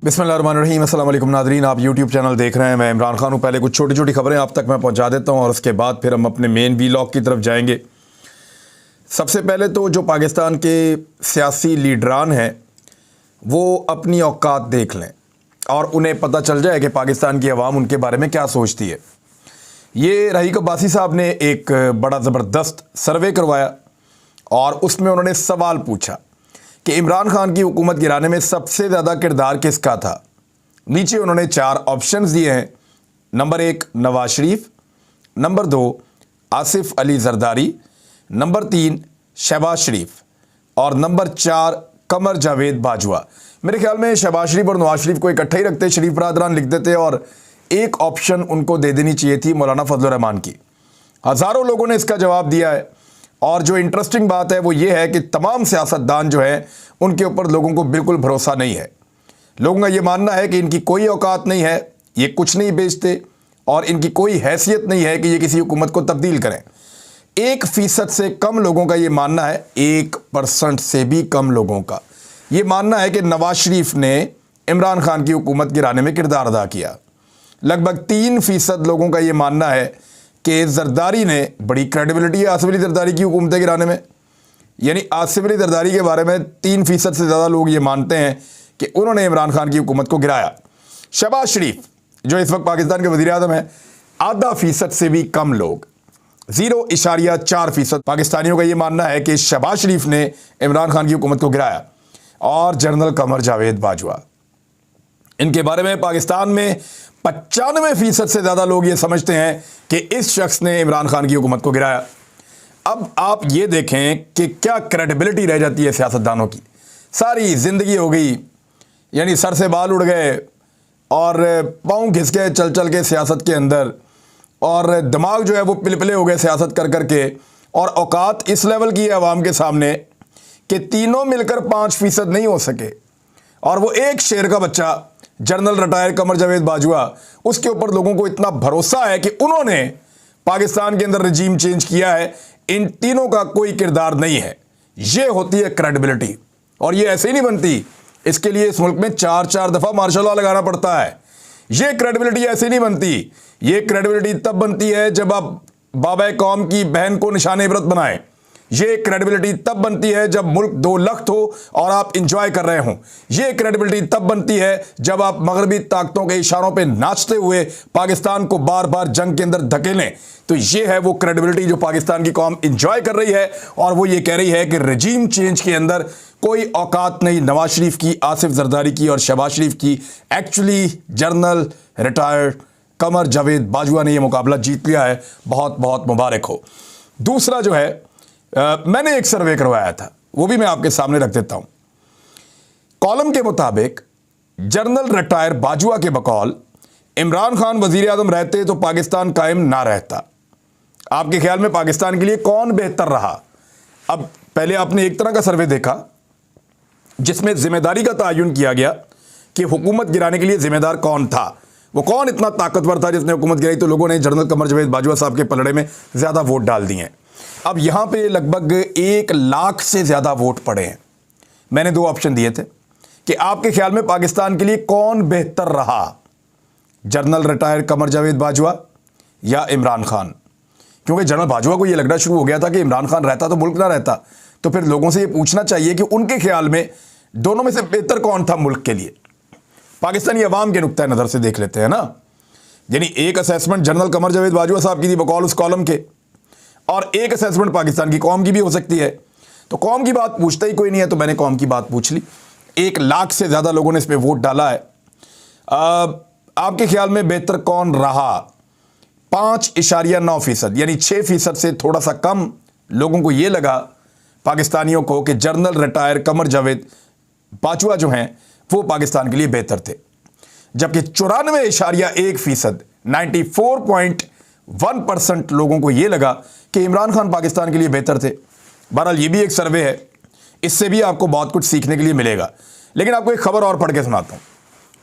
बिस्मिल्लाहिर्रहमानिर्रहीम। अस्सलाम वालेकुम नाज़रीन, आप यूट्यूब चैनल देख रहे हैं। मैं इमरान खान हूँ। पहले कुछ छोटी छोटी खबरें आप तक मैं पहुँचा देता हूँ और उसके बाद फिर हम अपने मेन वीलॉग की तरफ जाएंगे। सबसे पहले तो जो पाकिस्तान के सियासी लीडरान हैं वो अपनी औकात देख लें और उन्हें पता चल जाए कि पाकिस्तान की आवाम उनके बारे में क्या सोचती है। ये रहीक अब्बासी साहब ने एक बड़ा ज़बरदस्त सर्वे करवाया और उसमें उन्होंने सवाल पूछा कि इमरान खान की हुकूमत गिराने में सबसे ज़्यादा किरदार किसका था। नीचे उन्होंने 4 ऑप्शंस दिए हैं। Number 1 Nawaz Sharif, number 2 Asif Ali Zardari, number 3 Shahbaz शरीफ और नंबर 4 कमर जावेद बाजवा। मेरे ख्याल में शहबाज शरीफ और नवाज शरीफ को इकट्ठा ही रखते, शरीफ बरादरान लिख देते और एक ऑप्शन उनको दे देनी चाहिए थी मौलाना फजल रहमान की। हज़ारों लोगों ने इसका जवाब दिया है और जो इंटरेस्टिंग बात है वो ये है कि तमाम सियासतदान जो हैं उनके ऊपर लोगों को बिल्कुल भरोसा नहीं है। लोगों का ये मानना है कि इनकी कोई औकात नहीं है, ये कुछ नहीं बेचते और इनकी कोई हैसियत नहीं है कि ये किसी हुकूमत को तब्दील करें। 1% से कम लोगों का ये मानना है, 1% से भी कम लोगों का ये मानना है कि नवाज शरीफ ने इमरान खान की हुकूमत गिराने में किरदार अदा किया। लगभग 3% लोगों का ये मानना है कि जरदारी ने बड़ी क्रेडिबिलिटी है आसिफ अली जरदारी की हुकूमत गिराने में। यानी आसिफ अली जरदारी के बारे में 3% से ज़्यादा लोग ये मानते हैं कि उन्होंने इमरान खान की हुकूमत को गिराया। शहबाज शरीफ जो इस वक्त पाकिस्तान के वज़ीर आज़म हैं, 0.5% से भी कम लोग, 0.4% पाकिस्तानियों का ये मानना है कि शहबाज शरीफ ने इमरान खान की हुकूमत को गिराया। और जनरल कमर जावेद बाजवा, इनके बारे में पाकिस्तान में 95% से ज़्यादा लोग ये समझते हैं कि इस शख्स ने इमरान खान की हुकूमत को गिराया। अब आप ये देखें कि क्या क्रेडिबिलिटी रह जाती है सियासतदानों की। सारी ज़िंदगी हो गई, यानी सर से बाल उड़ गए और पाँव घिस गए चल चल के सियासत के अंदर, और दिमाग जो है वो पिलपिले हो गए सियासत कर कर के, और औकात इस लेवल की है आवाम के सामने कि तीनों मिलकर 5% नहीं हो सके। और वो एक शेर का बच्चा जनरल रिटायर कमर जावेद बाजवा, उसके ऊपर लोगों को इतना भरोसा है कि उन्होंने पाकिस्तान के अंदर रजीम चेंज किया है। इन तीनों का कोई किरदार नहीं है। ये होती है क्रेडिबिलिटी, और ये ऐसे ही नहीं बनती। इसके लिए इस मुल्क में 4-4 दफ़ा मार्शल लॉ लगाना पड़ता है। ये क्रेडिबिलिटी ऐसे नहीं बनती। ये क्रेडिबिलिटी तब बनती है जब आप बाबा कौम की बहन को निशाने इबरत बनाएं। ये क्रेडिबिलिटी तब बनती है जब मुल्क 2 लख्त हो और आप इंजॉय कर रहे हों। ये क्रेडिबिलिटी तब बनती है जब आप मगरबी ताकतों के इशारों पे नाचते हुए पाकिस्तान को बार बार जंग के अंदर धकेलें। तो ये है वो क्रेडिबिलिटी जो पाकिस्तान की कौम इंजॉय कर रही है, और वो ये कह रही है कि रजीम चेंज के अंदर कोई औकात नहीं नवाज शरीफ की, आसिफ जरदारी की और शहबाज शरीफ की। Actually general retired Qamar Javed Bajwa ने यह मुकाबला जीत लिया है। बहुत बहुत मुबारक हो। दूसरा जो है, मैंने एक सर्वे करवाया था, वो भी मैं आपके सामने रख देता हूं। कॉलम के मुताबिक जनरल रिटायर बाजवा के बकौल इमरान खान वजीर आज़म रहते तो पाकिस्तान कायम ना रहता। आपके ख्याल में पाकिस्तान के लिए कौन बेहतर रहा? अब पहले आपने एक तरह का सर्वे देखा जिसमें जिम्मेदारी का तयन किया गया कि हुकूमत गिराने के लिए जिम्मेदार कौन था, वो कौन इतना ताकतवर था जिसने हुकूमत गिराई। तो लोगों ने जनरल कमर जावेद बाजवा साहब के पलड़े में ज़्यादा वोट डाल दिए हैं। अब यहां पे लगभग 1 लाख से ज़्यादा वोट पड़े हैं। मैंने 2 ऑप्शन दिए थे कि आपके ख्याल में पाकिस्तान के लिए कौन बेहतर रहा, जनरल रिटायर कमर जावेद बाजवा या इमरान खान। क्योंकि जनरल बाजवा को यह लगना शुरू हो गया था कि इमरान खान रहता तो मुल्क ना रहता। तो फिर लोगों से यह पूछना चाहिए कि उनके ख्याल में दोनों में से बेहतर कौन था मुल्क के लिए। पाकिस्तानी अवाम के नुक्ता नज़र से देख लेते हैं ना। यानी एक असेसमेंट जनरल कमर जावेद बाजवा साहब की थी बकौल उस कॉलम के, और एक असेसमेंट पाकिस्तान की कौम की भी हो सकती है। तो कौम की बात पूछता ही कोई नहीं है, तो मैंने कौम की बात पूछ ली। 1 लाख से ज़्यादा लोगों ने इस पर वोट डाला है। आपके ख्याल में बेहतर कौन रहा? 5.9%, यानी 6% से थोड़ा सा कम लोगों को ये लगा, पाकिस्तानियों को, कि जनरल रिटायर कमर जावेद बाजवा जो हैं वो पाकिस्तान के लिए बेहतर थे। जबकि 94.1%, 94.1% लोगों को यह लगा कि इमरान खान पाकिस्तान के लिए बेहतर थे। बहरहाल ये भी एक सर्वे है, इससे भी आपको बहुत कुछ सीखने के लिए मिलेगा। लेकिन आपको एक खबर और पढ़ के सुनाता हूं,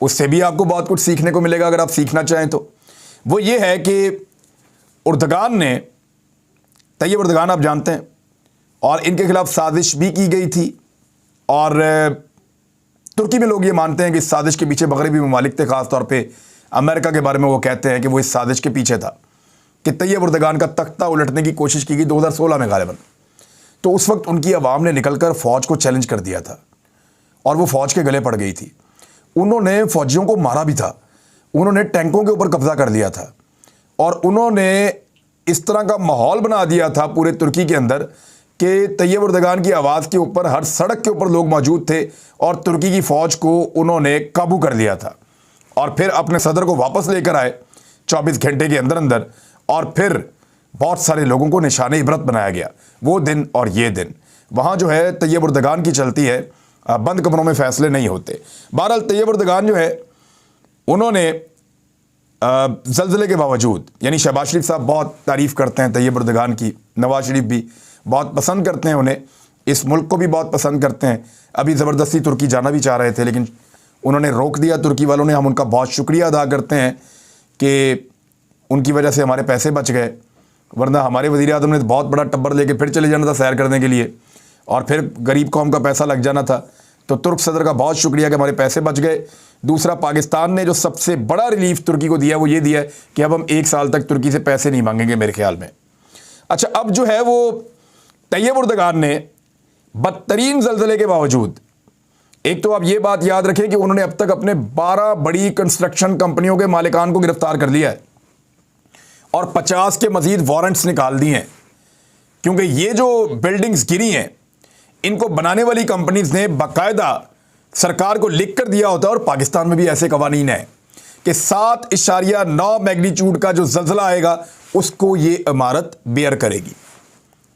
उससे भी आपको बहुत कुछ सीखने को मिलेगा अगर आप सीखना चाहें तो। वो ये है कि उर्दगान ने, तैयब उर्दगान आप जानते हैं, और इनके खिलाफ साजिश भी की गई थी और तुर्की में लोग ये मानते हैं कि इस साजिश के पीछे मगरबी ममालिक थे, खासतौर पे अमेरिका के बारे में वो कहते हैं कि वो इस साजिश के पीछे था कि तैयब उर्दगान का तख्ता उलटने की कोशिश की गई 2016 में गालिबन। तो उस वक्त उनकी आवाम ने निकलकर फ़ौज को चैलेंज कर दिया था और वो फ़ौज के गले पड़ गई थी। उन्होंने फ़ौजियों को मारा भी था, उन्होंने टैंकों के ऊपर कब्जा कर लिया था और उन्होंने इस तरह का माहौल बना दिया था पूरे तुर्की के अंदर कि तैयब उर्दगान की आवाज़ के ऊपर हर सड़क के ऊपर लोग मौजूद थे और तुर्की की फ़ौज को उन्होंने काबू कर लिया था और फिर अपने सदर को वापस लेकर आए 24 घंटे के अंदर अंदर और फिर बहुत सारे लोगों को निशाने इबरत बनाया गया। वो दिन और ये दिन वहाँ जो है तैयब उर्दगान की चलती है, बंद कमरों में फ़ैसले नहीं होते। बहरहाल तैयब उर्दगान जो है उन्होंने ज़ल्ज़ले के बावजूद, यानी शहबाज शरीफ साहब बहुत तारीफ़ करते हैं तैयब उर्दगान की, नवाज़ शरीफ भी बहुत पसंद करते हैं उन्हें, इस मुल्क को भी बहुत पसंद करते हैं। अभी ज़बरदस्ती तुर्की जाना भी चाह रहे थे लेकिन उन्होंने रोक दिया तुर्की वालों ने। हम उनका बहुत शुक्रिया अदा करते हैं कि उनकी वजह से हमारे पैसे बच गए, वरना हमारे वज़ीर आज़म ने बहुत बड़ा टब्बर लेके फिर चले जाना था सैर करने के लिए और फिर गरीब कौम का पैसा लग जाना था। तो तुर्क सदर का बहुत शुक्रिया कि हमारे पैसे बच गए। दूसरा, पाकिस्तान ने जो सबसे बड़ा रिलीफ तुर्की को दिया वो ये दिया है कि अब हम 1 साल तक तुर्की से पैसे नहीं मांगेंगे मेरे ख्याल में। अच्छा, अब जो है वो तैयब उर्दगान ने बदतरीन ज़ल्ज़ले के बावजूद, एक तो आप ये बात याद रखें कि उन्होंने अब तक अपने 12 बड़ी कंस्ट्रक्शन कंपनियों के मालिकान को गिरफ्तार कर लिया है और 50 के मजीद वारंट्स निकाल दिए हैं, क्योंकि ये जो बिल्डिंग्स गिरी हैं इनको बनाने वाली कंपनीज ने बाकायदा सरकार को लिख कर दिया होता है। और पाकिस्तान में भी ऐसे कवानीन है कि 7.9 मैग्नीट्यूड का जो ज़ल्ज़ला आएगा उसको ये इमारत बेयर करेगी,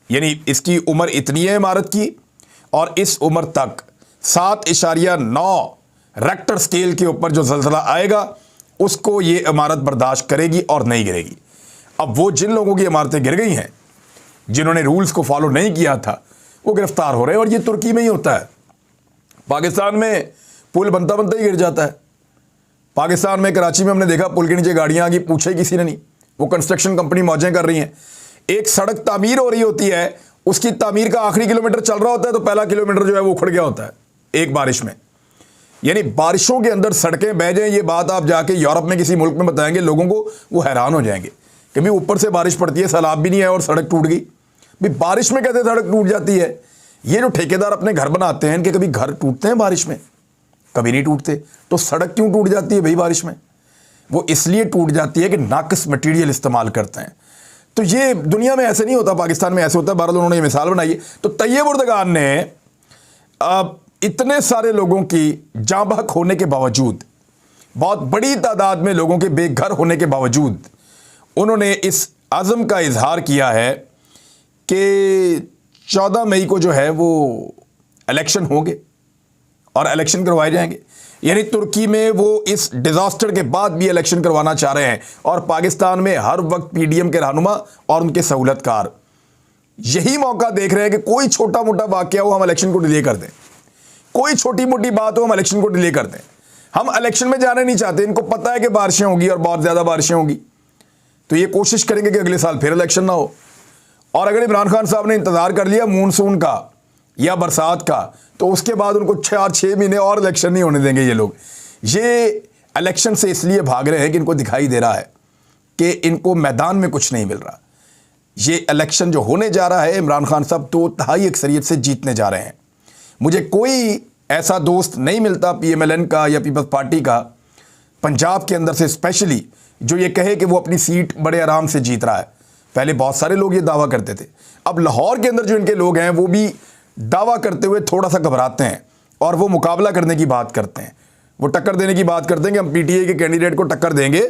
यानी इसकी उम्र इतनी है इमारत की और इस उम्र तक 7.9 रेक्टर स्केल के ऊपर जो ज़ल्ज़ला आएगा उसको ये इमारत बर्दाश्त करेगी और नहीं गिरेगी। अब वो जिन लोगों की इमारतें गिर गई हैं, जिन्होंने रूल्स को फॉलो नहीं किया था, वो गिरफ्तार हो रहे हैं। और ये तुर्की में ही होता है। पाकिस्तान में पुल बनता बनता ही गिर जाता है। पाकिस्तान में कराची में हमने देखा पुल के नीचे गाड़ियां आ गई, पूछे किसी ने नहीं, वो कंस्ट्रक्शन कंपनी मौजें कर रही हैं। एक सड़क तामीर हो रही होती है, उसकी तामीर का आखिरी किलोमीटर चल रहा होता है तो पहला किलोमीटर जो है वो उखड़ गया होता है एक बारिश में। यानी बारिशों के अंदर सड़कें बह जाएं, ये बात आप जाके यूरोप में किसी मुल्क में बताएंगे लोगों को, वो हैरान हो जाएंगे कि भाई ऊपर से बारिश पड़ती है, सैलाब भी नहीं है और सड़क टूट गई। भाई बारिश में कैसे सड़क टूट जाती है? ये जो ठेकेदार अपने घर बनाते हैं, इनके कभी घर टूटते हैं बारिश में? कभी नहीं टूटते। तो सड़क क्यों टूट जाती है भाई बारिश में? वो इसलिए टूट जाती है कि नाकिस मटेरियल इस्तेमाल करते हैं। तो ये दुनिया में ऐसे नहीं होता, पाकिस्तान में ऐसे होता है। बहरहाल उन्होंने ये मिसाल बनाई है। तो तैयब उर्दगान ने इतने सारे लोगों की जाँ बहक होने के बावजूद, बहुत बड़ी तादाद में लोगों के बेघर होने के बावजूद, उन्होंने इस अज़म का इजहार किया है कि 14 मई को जो है वो इलेक्शन होंगे और इलेक्शन करवाए जाएंगे। यानी तुर्की में वो इस डिज़ास्टर के बाद भी इलेक्शन करवाना चाह रहे हैं और पाकिस्तान में हर वक्त पीडीएम के रहनुमा और उनके सहूलतकार यही मौका देख रहे हैं कि कोई छोटा मोटा वाकया हो हम इलेक्शन को डिले कर दें, कोई छोटी मोटी बात हो हम इलेक्शन को डिले कर दें। हम इलेक्शन में जाना नहीं चाहते, इनको पता है कि बारिशें होंगी और बहुत ज़्यादा बारिशें होंगी, तो ये कोशिश करेंगे कि अगले साल फिर इलेक्शन ना हो। और अगर इमरान खान साहब ने इंतज़ार कर लिया मानसून का या बरसात का, तो उसके बाद उनको 6 महीने और इलेक्शन नहीं होने देंगे ये लोग। ये इलेक्शन से इसलिए भाग रहे हैं कि इनको दिखाई दे रहा है कि इनको मैदान में कुछ नहीं मिल रहा। ये इलेक्शन जो होने जा रहा है, इमरान खान साहब 2/3 अक्सरियत से जीतने जा रहे हैं। मुझे कोई ऐसा दोस्त नहीं मिलता PMLN का या पीपल्स पार्टी का, पंजाब के अंदर से स्पेशली, जो ये कहे कि वो अपनी सीट बड़े आराम से जीत रहा है। पहले बहुत सारे लोग ये दावा करते थे, अब लाहौर के अंदर जो इनके लोग हैं वो भी दावा करते हुए थोड़ा सा घबराते हैं और वो मुकाबला करने की बात करते हैं, वो टक्कर देने की बात करते हैं कि हम PTI के कैंडिडेट को टक्कर देंगे,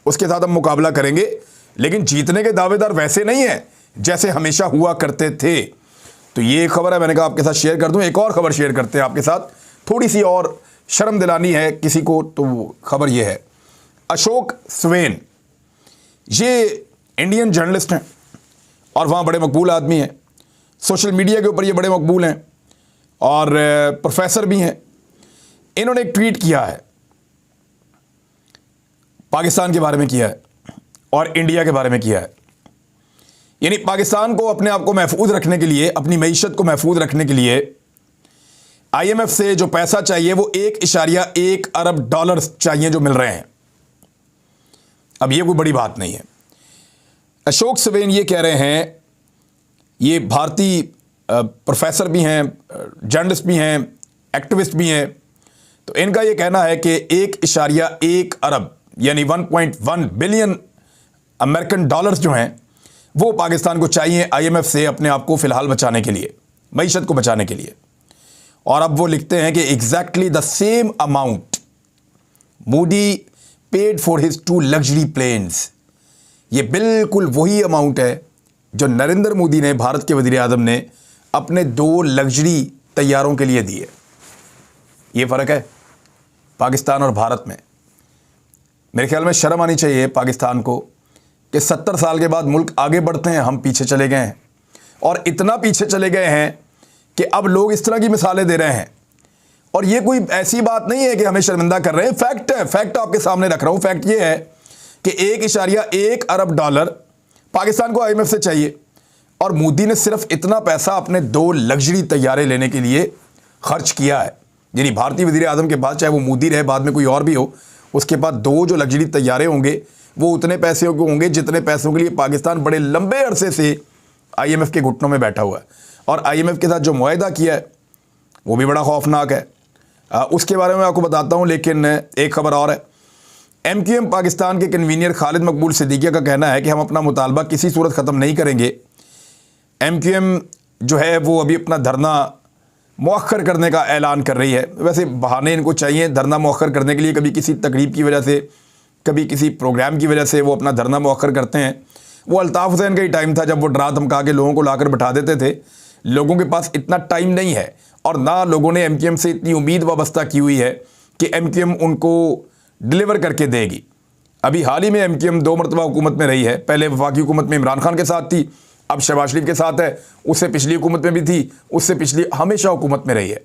उसके साथ हम मुकाबला करेंगे। लेकिन जीतने के दावेदार वैसे नहीं हैं जैसे हमेशा हुआ करते थे। तो ये खबर है, मैंने कहा आपके साथ शेयर कर दूं। एक और खबर शेयर करते हैं आपके साथ, थोड़ी सी और शर्म दिलानी है किसी को, तो खबर ये है, अशोक स्वेन, ये इंडियन जर्नलिस्ट हैं और वहाँ बड़े मकबूल आदमी हैं, सोशल मीडिया के ऊपर ये बड़े मकबूल हैं और प्रोफेसर भी हैं। इन्होंने एक ट्वीट किया है, पाकिस्तान के बारे में किया है और इंडिया के बारे में किया है। यानी पाकिस्तान को अपने आप को महफूज रखने के लिए, अपनी मईशत को महफूज रखने के लिए आईएमएफ से जो पैसा चाहिए वो 1.1 अरब डॉलर चाहिए जो मिल रहे हैं। अब ये कोई बड़ी बात नहीं है। अशोक सवेन ये कह रहे हैं, ये भारतीय प्रोफेसर भी हैं, जर्नलिस्ट भी हैं, एक्टिविस्ट भी हैं, तो इनका ये कहना है कि 1.1 अरब यानी 1.1 बिलियन अमेरिकन डॉलर्स जो हैं वो पाकिस्तान को चाहिए आईएमएफ से अपने आप को फिलहाल बचाने के लिए, मईशत को बचाने के लिए। और अब वो लिखते हैं कि exactly the same amount Modi paid for his 2 luxury planes. ये बिल्कुल वही अमाउंट है जो नरेंद्र मोदी ने, भारत के वजीर आज़म ने, अपने 2 लग्जरी तैयारों के लिए दिए। ये फ़र्क है पाकिस्तान और भारत में। मेरे ख्याल में शर्म आनी चाहिए पाकिस्तान को कि 70 साल के बाद मुल्क आगे बढ़ते हैं, हम पीछे चले गए हैं। और इतना पीछे चले गए हैं कि अब लोग इस तरह की मिसालें दे रहे हैं। और ये कोई ऐसी बात नहीं है कि हमें शर्मिंदा कर रहे हैं, फैक्ट है, फैक्ट आपके सामने रख रहा हूं। फैक्ट ये है कि 1.1 अरब डॉलर पाकिस्तान को आईएमएफ से चाहिए और मोदी ने सिर्फ इतना पैसा अपने 2 लग्जरी तैयारे लेने के लिए खर्च किया है। यानी भारतीय वजीर आज़म के पास, चाहे वो मोदी रहे, बाद में कोई और भी हो, उसके पास 2 जो लग्जरी तैयारे होंगे वो उतने पैसे के होंगे जितने पैसों के लिए पाकिस्तान बड़े लंबे अरसे से आईएमएफ के घुटनों में बैठा हुआ है। और आईएमएफ के साथ जो मुआहदा किया है वो भी बड़ा खौफनाक है। उसके बारे में आपको बताता हूँ, लेकिन एक खबर और है। एमक्यूएम पाकिस्तान के कन्वीनियर खालिद मकबूल सिद्दीकी का कहना है कि हम अपना मुतालबा किसी सूरत ख़त्म नहीं करेंगे। एमक्यूएम जो है वो अभी अपना धरना मौखर करने का ऐलान कर रही है। वैसे बहाने इनको चाहिए धरना मौखर करने के लिए, कभी किसी तकरीब की वजह से, कभी किसी प्रोग्राम की वजह से वो अपना धरना मौखर करते हैं। वो अल्ताफ़ हुसैन का ही टाइम था जब वो डरा धमका के लोगों को लाकर बैठा देते थे। लोगों के पास इतना टाइम नहीं है और ना लोगों ने एमक्यूएम से इतनी उम्मीद वाबस्ता की हुई है कि एमक्यूएम उनको डिलीवर करके देगी। अभी हाल ही में एमक्यूएम 2 मरतबा हुकूमत में रही है। पहले वफाकी हुकूमत में इमरान खान के साथ थी, अब शहबाज शरीफ के साथ है। उससे पिछली हुकूमत में भी थी, उससे पिछली हमेशा हुकूमत में रही है।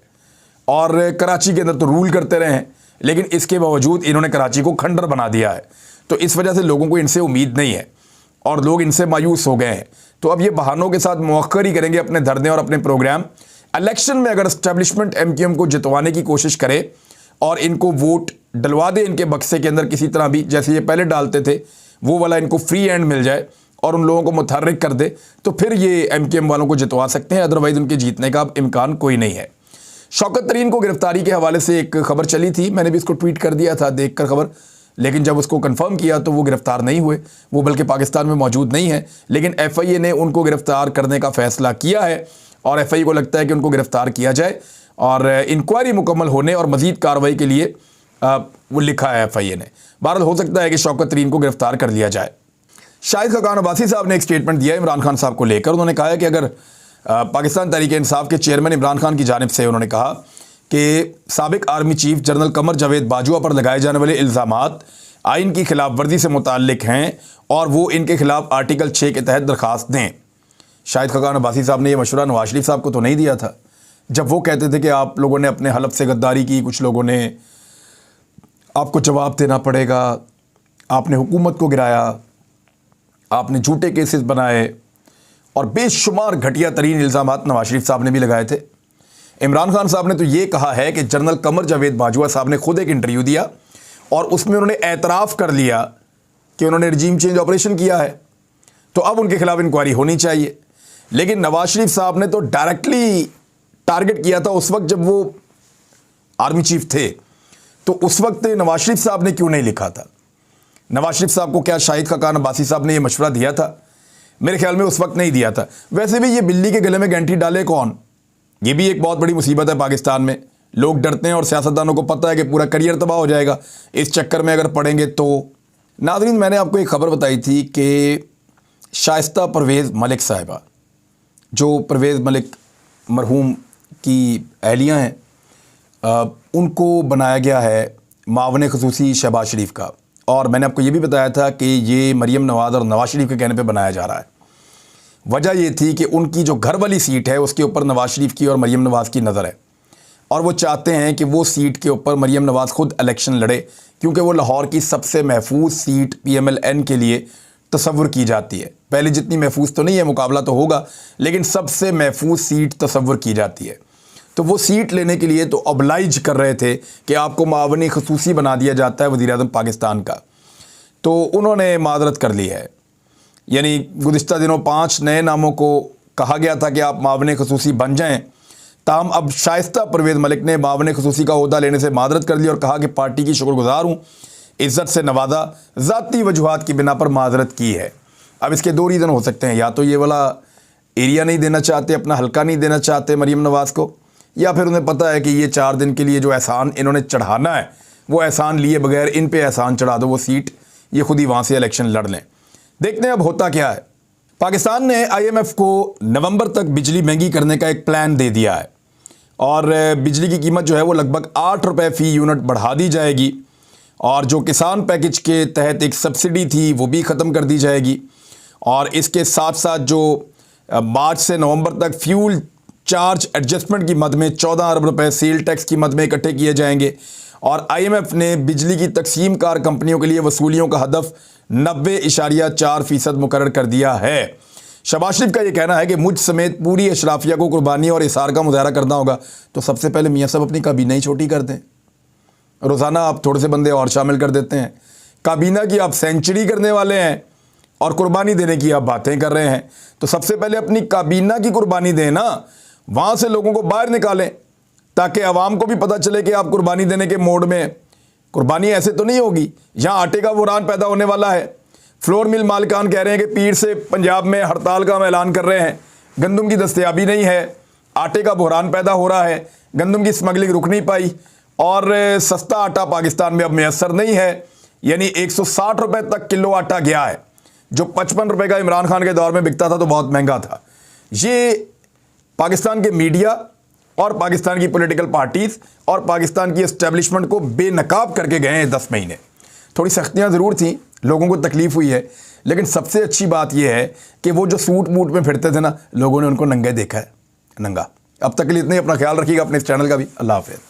और कराची के अंदर तो रूल करते रहे हैं, लेकिन इसके बावजूद इन्होंने कराची को खंडर बना दिया है। तो इस वजह से लोगों को इनसे उम्मीद नहीं है और लोग इनसे मायूस हो गए हैं। तो अब ये बहानों के साथ मौखर ही करेंगे अपने धरने और अपने प्रोग्राम। इलेक्शन में अगर एस्टेब्लिशमेंट एमक्यूएम को जितवाने की कोशिश करे और इनको वोट डलवा दे इनके बक्से के अंदर किसी तरह भी, जैसे ये पहले डालते थे, वो वाला इनको फ्री हैंड मिल जाए और उन लोगों को मुतहर्रिक कर दे, तो फिर ये एमक्यूएम वालों को जितवा सकते हैं। अदरवाइज उनके जीतने का इम्कान कोई नहीं है। शौकत तरीन को गिरफ्तारी के हवाले से एक खबर चली थी, मैंने भी इसको ट्वीट कर दिया था देखकर खबर, लेकिन जब उसको कंफर्म किया तो वो गिरफ्तार नहीं हुए, वो बल्कि पाकिस्तान में मौजूद नहीं है। लेकिन एफआईए ने उनको गिरफ्तार करने का फैसला किया है और एफआईए को लगता है कि उनको गिरफ्तार किया जाए और इंक्वायरी मुकम्मल होने और मजीद कार्रवाई के लिए वो लिखा है एफआईए ने। बहरहाल हो सकता है कि शौकत तरीन को गिरफ्तार कर लिया जाए। शाहिद खाकान अब्बासी साहब ने एक स्टेटमेंट दिया इमरान खान साहब को लेकर। उन्होंने कहा है कि अगर पाकिस्तान तहरीक इंसाफ के चेयरमैन इमरान खान की जानिब से उन्होंने कहा कि साबिक army chief general Qamar Javed Bajwa पर लगाए जाने वाले इल्ज़ामात आइन की खिलाफ वर्जी से मुताल्लिक हैं और वो इनके खिलाफ आर्टिकल 6 के तहत दरख्वास्त दें। शाहिद खाकान अब्बासी साहब ने यह मशवरा नवाज शरीफ साहब को तो नहीं दिया था जब वो कहते थे कि आप लोगों ने अपने हलफ से गद्दारी की, कुछ लोगों ने आपको जवाब देना पड़ेगा, आपने हुकूमत को गिराया, आपने झूठे केसेस बनाए और बेशुमार घटिया तरीन इल्ज़ामात नवाज शरीफ साहब ने भी लगाए थे। इमरान खान साहब ने तो ये कहा है कि जनरल कमर जावेद बाजवा साहब ने खुद एक इंटरव्यू दिया और उसमें उन्होंने एतराफ़ कर लिया कि उन्होंने रजीम चेंज ऑपरेशन किया है, तो अब उनके खिलाफ इंक्वायरी होनी चाहिए। लेकिन नवाज शरीफ साहब ने तो डायरेक्टली टारगेट किया था उस वक्त जब वो आर्मी चीफ थे, तो उस वक्त नवाज शरीफ साहब ने क्यों नहीं लिखा था? नवाज शरीफ साहब को क्या शाहिद खाकान अब्बासी साहब ने यह मशवरा दिया था? मेरे ख्याल में उस वक्त नहीं दिया था। वैसे भी ये बिल्ली के गले में घंटी डाले कौन, ये भी एक बहुत बड़ी मुसीबत है पाकिस्तान में। लोग डरते हैं और सियासतदानों को पता है कि पूरा करियर तबाह हो जाएगा इस चक्कर में अगर पड़ेंगे तो। नाज़रीन, मैंने आपको एक खबर बताई थी कि शाइस्ता परवेज़ मलिक साहिबा, जो परवेज़ मलिक मरहूम की अहलियाँ हैं, उनको बनाया गया है मावन ख़ुसूसी शहबाज शरीफ का। और मैंने आपको ये भी बताया था कि ये मरीम नवाज़ और नवाज शरीफ के कहने पे बनाया जा रहा है। वजह ये थी कि उनकी जो घर वाली सीट है उसके ऊपर नवाज शरीफ की और मरीम नवाज़ की नज़र है और वो चाहते हैं कि वो सीट के ऊपर मरीम नवाज़ खुद इलेक्शन लड़े, क्योंकि वो लाहौर की सबसे महफूज सीट PMLN के लिए तसव्वुर की जाती है। पहले जितनी महफूज तो नहीं है, मुकाबला तो होगा, लेकिन सबसे महफूज सीट तसव्वुर की जाती है। तो वो सीट लेने के लिए तो ऑब्लाइज कर रहे थे कि आपको मावनी खसूसी बना दिया जाता है वज़ीर-ए-आज़म पाकिस्तान का। तो उन्होंने मादरत कर ली है, यानी गुज़िश्ता दिनों 5 नए नामों को कहा गया था कि आप मावने खसूसी बन जाएं। ताहम अब शाइस्ता परवेज़ मलिक ने मावने खसूसी का ओहदा लेने से मादरत कर ली और कहा कि पार्टी की शुक्रगुजार हूँ, इज़्ज़त से नवाजा, ज़ाती वजूहात की बिना पर मादरत की है। अब इसके 2 रीज़न हो सकते हैं, या तो ये वाला एरिया नहीं देना चाहते, अपना हल्का नहीं देना चाहते मरीम नवाज़ को, या फिर उन्हें पता है कि ये 4 दिन के लिए जो एहसान इन्होंने चढ़ाना है वो एहसान लिए बगैर इन पे एहसान चढ़ा दो, वो सीट ये खुद ही वहाँ से इलेक्शन लड़ लें। देखते हैं अब होता क्या है। पाकिस्तान ने IMF को नवंबर तक बिजली महंगी करने का एक प्लान दे दिया है और बिजली की कीमत जो है वो लगभग 8 रुपये फ़ी यूनिट बढ़ा दी जाएगी और जो किसान पैकेज के तहत एक सब्सिडी थी वो भी ख़त्म कर दी जाएगी। और इसके साथ साथ जो मार्च से नवंबर तक फ्यूल चार्ज एडजस्टमेंट की मद में 14 अरब रुपए सेल टैक्स की मद में इकट्ठे किए जाएंगे। और IMF ने बिजली की तकसीम कार कंपनियों के लिए वसूलियों का हदफ 90.4% मुकर्रर कर दिया है। शहबाज शरीफ का ये कहना है कि मुझ समेत पूरी अशराफिया को कुर्बानी और इसार का मुजाहरा करना होगा, तो सबसे पहले मियाँ साहब अपनी काबीना ही छोटी कर दें। रोज़ाना आप थोड़े से बंदे और शामिल कर देते हैं, काबीना की आप सेंचुरी करने वाले हैं और कुर्बानी देने की आप बातें कर रहे हैं। तो सबसे पहले अपनी काबीना की कुर्बानी दें ना, वहाँ से लोगों को बाहर निकालें ताकि आवाम को भी पता चले कि आप कुर्बानी देने के मोड में हैं। कुर्बानी ऐसे तो नहीं होगी, यहाँ आटे का बुहरान पैदा होने वाला है। फ्लोर मिल मालिकान कह रहे हैं कि पीर से पंजाब में हड़ताल का हम ऐलान कर रहे हैं, गंदम की दस्तयाबी नहीं है, आटे का बुहरान पैदा हो रहा है, गंदम की स्मगलिंग रुक नहीं पाई और सस्ता आटा पाकिस्तान में अब मैसर नहीं है। यानी 160 रुपये तक किलो आटा गया है, जो 55 रुपये का इमरान खान के दौर में बिकता था तो बहुत महंगा था। ये पाकिस्तान के मीडिया और पाकिस्तान की पॉलिटिकल पार्टीज़ और पाकिस्तान की एस्टेब्लिशमेंट को बेनकाब करके गए हैं 10 महीने। थोड़ी सख्तियां ज़रूर थी, लोगों को तकलीफ़ हुई है, लेकिन सबसे अच्छी बात यह है कि वो जो सूट बूट में फिरते थे ना, लोगों ने उनको नंगे देखा है, नंगा। अब तक के लिए इतने, अपना ख्याल रखिएगा, अपने इस चैनल का भी। अल्लाह हाफ़िज़।